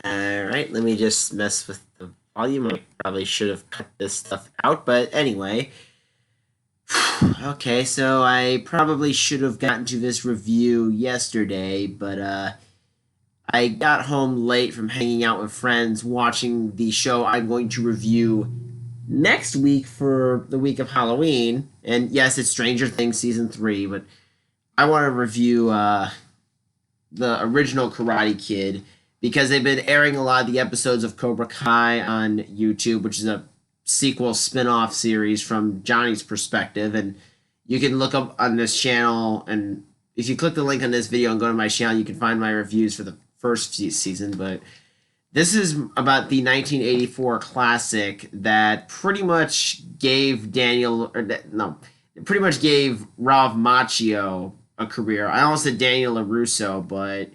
Alright, let me just mess with the volume. I probably should have cut this stuff out, but anyway. Okay, so I probably should have gotten to this review yesterday, but I got home late from hanging out with friends watching the show I'm going to review next week for the week of Halloween. And yes, it's Stranger Things season 3, but I want to review the original Karate Kid because they've been airing a lot of the episodes of Cobra Kai on YouTube, which is a sequel spin-off series from Johnny's perspective. And you can look up on this channel, and if you click the link on this video and go to my channel, you can find my reviews for the first season. But this is about the 1984 classic that pretty much gave pretty much gave Ralph Macchio a career. I almost said Daniel LaRusso, but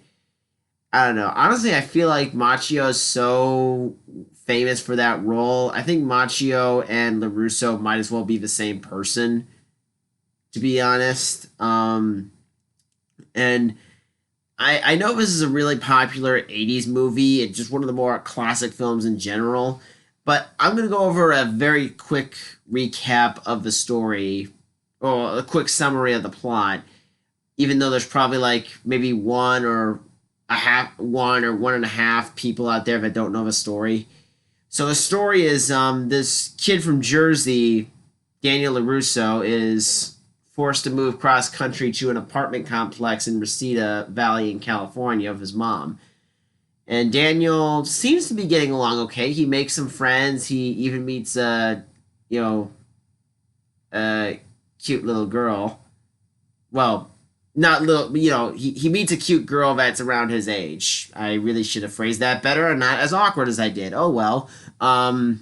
I don't know. Honestly, I feel like Macchio is so famous for that role. I think Macchio and LaRusso might as well be the same person, to be honest. And I know this is a really popular 80s movie. It's just one of the more classic films in general. But I'm going to go over a very quick recap of the story, or a quick summary of the plot, even though there's probably like maybe one or one and a half people out there that don't know the story. So the story is this kid from Jersey, Daniel LaRusso, is forced to move cross country to an apartment complex in Reseda Valley in California with his mom. And Daniel seems to be getting along okay. He makes some friends. He even meets you know, a cute little girl. Well, not little, he meets a cute girl that's around his age. I really should have phrased that better and not as awkward as I did. Oh well. Uh,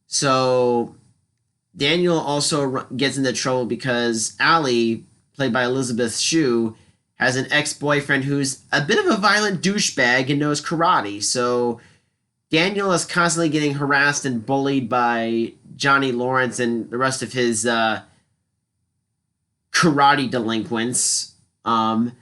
so Daniel also gets into trouble because Allie, played by Elizabeth Shue, has an ex-boyfriend who's a bit of a violent douchebag and knows karate. So Daniel is constantly getting harassed and bullied by Johnny Lawrence and the rest of his karate delinquents. And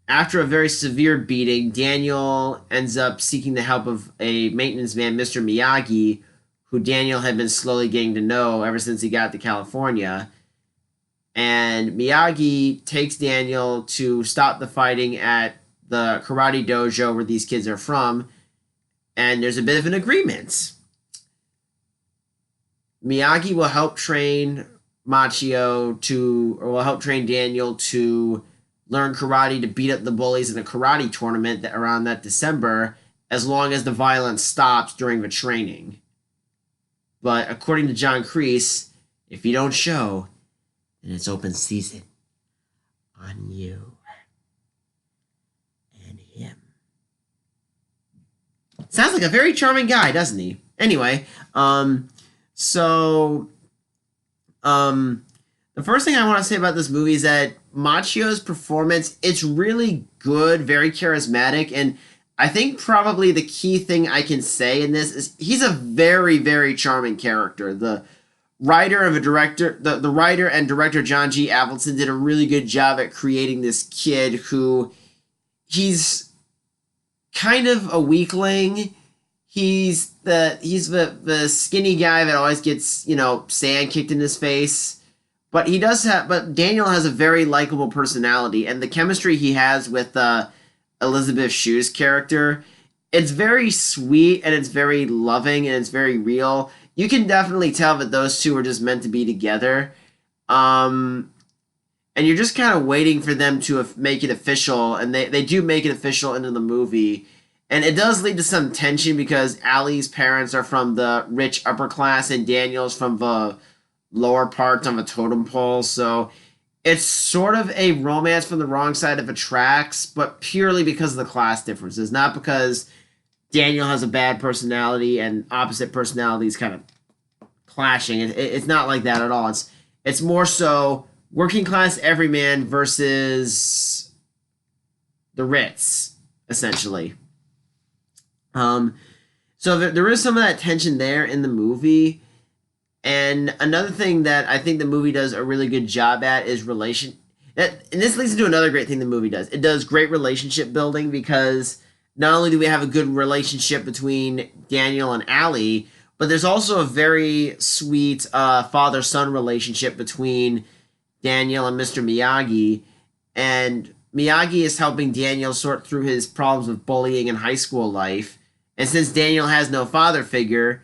After a very severe beating, Daniel ends up seeking the help of a maintenance man, Mr. Miyagi, who Daniel had been slowly getting to know ever since he got to California. And Miyagi takes Daniel to stop the fighting at the karate dojo where these kids are from, and there's a bit of an agreement. Miyagi will help train will help train Daniel to learn karate to beat up the bullies in a karate tournament around that December, as long as the violence stops during the training. But according to John Kreese, if you don't show, then it's open season on you and him. Sounds like a very charming guy, doesn't he? Anyway, so the first thing I want to say about this movie is that Macchio's performance, it's really good, very charismatic, and I think probably the key thing I can say in this is he's a very, very charming character. The the writer and director John G. Avildsen did a really good job at creating this kid who he's kind of a weakling. He's the skinny guy that always gets, sand kicked in his face. But Daniel has a very likable personality, and the chemistry he has with Elizabeth Shue's character, it's very sweet and it's very loving and it's very real. You can definitely tell that those two are just meant to be together. And you're just kind of waiting for them to make it official, and they do make it official into the movie. And it does lead to some tension because Allie's parents are from the rich upper class and Daniel's from the lower parts on the totem pole. So it's sort of a romance from the wrong side of the tracks, but purely because of the class differences, not because Daniel has a bad personality and opposite personalities kind of clashing. It's not like that at all. It's more so working class everyman versus the Ritz, essentially. So there is some of that tension there in the movie. And another thing that I think the movie does a really good job at is And this leads into another great thing the movie does. It does great relationship building because not only do we have a good relationship between Daniel and Allie, but there's also a very sweet father son relationship between Daniel and Mr. Miyagi. And Miyagi is helping Daniel sort through his problems with bullying in high school life. And since Daniel has no father figure,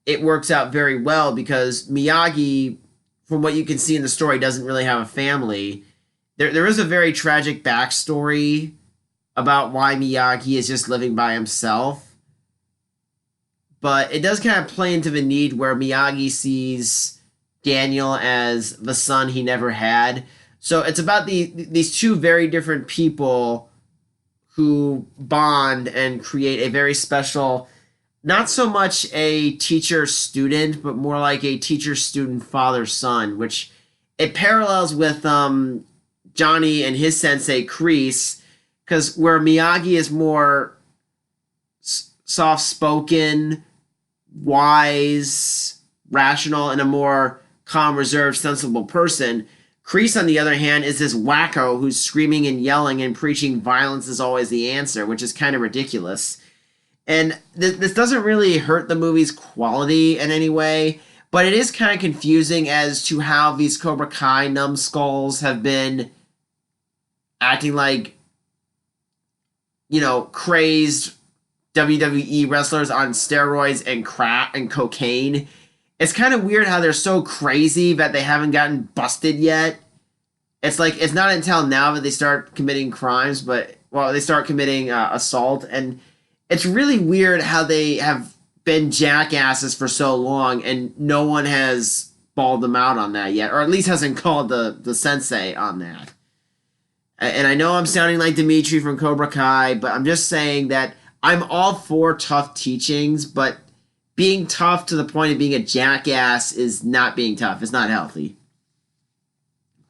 it works out very well because Miyagi, from what you can see in the story, doesn't really have a family. There is a very tragic backstory about why Miyagi is just living by himself, but it does kind of play into the need where Miyagi sees Daniel as the son he never had. So it's about these two very different people who bond and create a very special, not so much a teacher student, but more like a teacher student father son, which it parallels with Johnny and his sensei Kreese, because where Miyagi is more soft spoken, wise, rational, and a more calm, reserved, sensible person. Kreese, on the other hand, is this wacko who's screaming and yelling and preaching violence is always the answer, which is kind of ridiculous. And this doesn't really hurt the movie's quality in any way, but it is kind of confusing as to how these Cobra Kai numbskulls have been acting like, crazed WWE wrestlers on steroids and crack and cocaine. It's kind of weird how they're so crazy that they haven't gotten busted yet. It's like it's not until now that they start committing crimes, they start committing assault, and it's really weird how they have been jackasses for so long and no one has balled them out on that yet, or at least hasn't called the sensei on that. And I know I'm sounding like Dimitri from Cobra Kai, but I'm just saying that I'm all for tough teachings, but being tough to the point of being a jackass is not being tough. It's not healthy.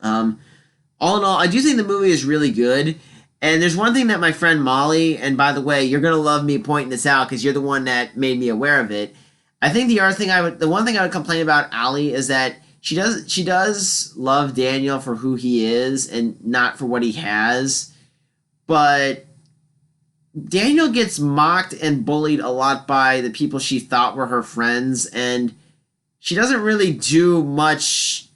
All in all, I do think the movie is really good. And there's one thing that my friend Molly, and by the way, you're gonna love me pointing this out because you're the one that made me aware of it. I think the one thing I would complain about Allie is that she does love Daniel for who he is and not for what he has, but Daniel gets mocked and bullied a lot by the people she thought were her friends, and she doesn't really do much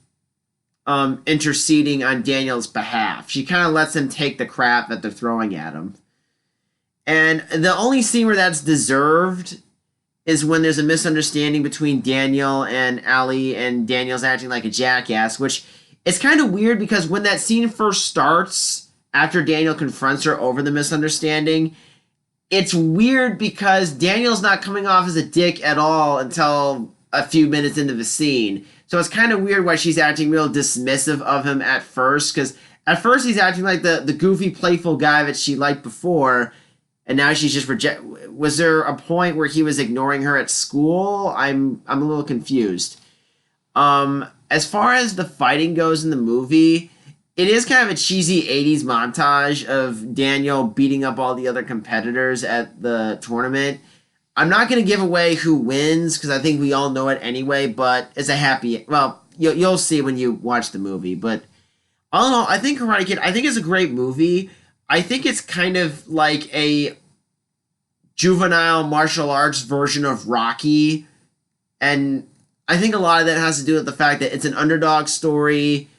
interceding on Daniel's behalf. She kind of lets him take the crap that they're throwing at him. And the only scene where that's deserved is when there's a misunderstanding between Daniel and Allie, and Daniel's acting like a jackass, which is kind of weird because when that scene first starts, after Daniel confronts her over the misunderstanding, it's weird because Daniel's not coming off as a dick at all until a few minutes into the scene. So it's kind of weird why she's acting real dismissive of him at first, because at first he's acting like the goofy, playful guy that she liked before, and now she's just Was there a point where he was ignoring her at school? I'm a little confused. As far as the fighting goes in the movie, it is kind of a cheesy 80s montage of Daniel beating up all the other competitors at the tournament. I'm not going to give away who wins because I think we all know it anyway, but it's a happy... Well, you'll see when you watch the movie, but all in all, I think Karate Kid, I think it's a great movie. I think it's kind of like a juvenile martial arts version of Rocky, and I think a lot of that has to do with the fact that it's an underdog story.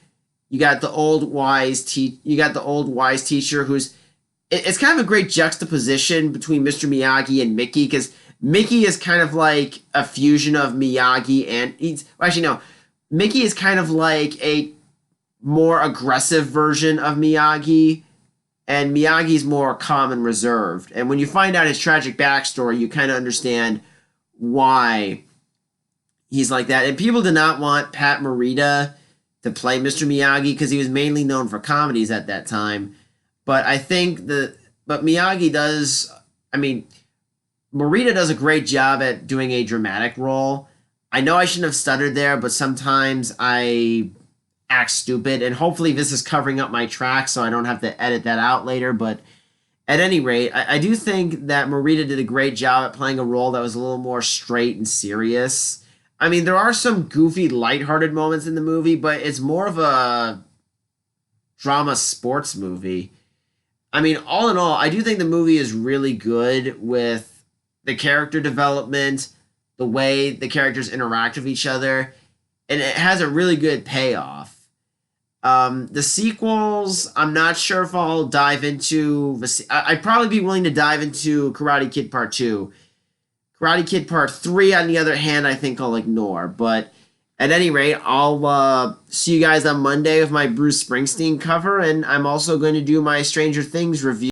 You got the old wise teacher who's... It's kind of a great juxtaposition between Mr. Miyagi and Mickey, because Mickey is kind of like a fusion of Miyagi and... Mickey is kind of like a more aggressive version of Miyagi, and Miyagi's more calm and reserved. And when you find out his tragic backstory, you kind of understand why he's like that. And people did not want Pat Morita to play Mr. Miyagi because he was mainly known for comedies at that time. But I think but Miyagi does, Morita does a great job at doing a dramatic role. I know I shouldn't have stuttered there, but sometimes I act stupid, and hopefully this is covering up my tracks so I don't have to edit that out later. But at any rate, I do think that Morita did a great job at playing a role that was a little more straight and serious. There are some goofy, lighthearted moments in the movie, but it's more of a drama sports movie. I mean, all in all, I do think the movie is really good with the character development, the way the characters interact with each other, and it has a really good payoff. The sequels, I'm not sure if I'll dive into. I'd probably be willing to dive into Karate Kid Part 2. Karate Kid Part 3, on the other hand, I think I'll ignore. But at any rate, I'll see you guys on Monday with my Bruce Springsteen cover, and I'm also going to do my Stranger Things review.